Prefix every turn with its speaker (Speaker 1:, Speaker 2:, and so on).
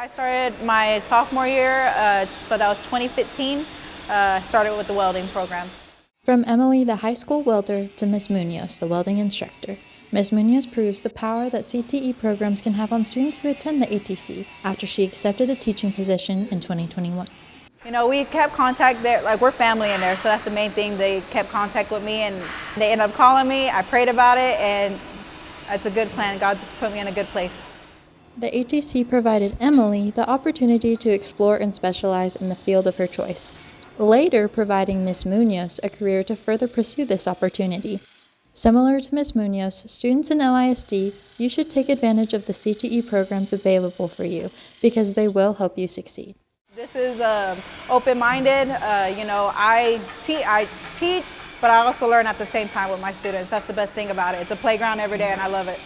Speaker 1: I started my sophomore year, so that was 2015. Started with the welding program.
Speaker 2: From Emily, the high school welder, to Miss Munoz, the welding instructor, Ms. Munoz proves the power that CTE programs can have on students who attend the ATC after she accepted a teaching position in 2021.
Speaker 1: You know, we kept contact there, like we're family in there, so that's the main thing. They kept contact with me and they ended up calling me. I prayed about it and it's a good plan. God's put me in a good place.
Speaker 2: The ATC provided Emily the opportunity to explore and specialize in the field of her choice, later providing Ms. Munoz a career to further pursue this opportunity. Similar to Ms. Munoz, students in LISD, you should take advantage of the CTE programs available for you because they will help you succeed.
Speaker 1: This is open-minded. You know, I teach, but I also learn at the same time with my students. That's the best thing about it. It's a playground every day and I love it.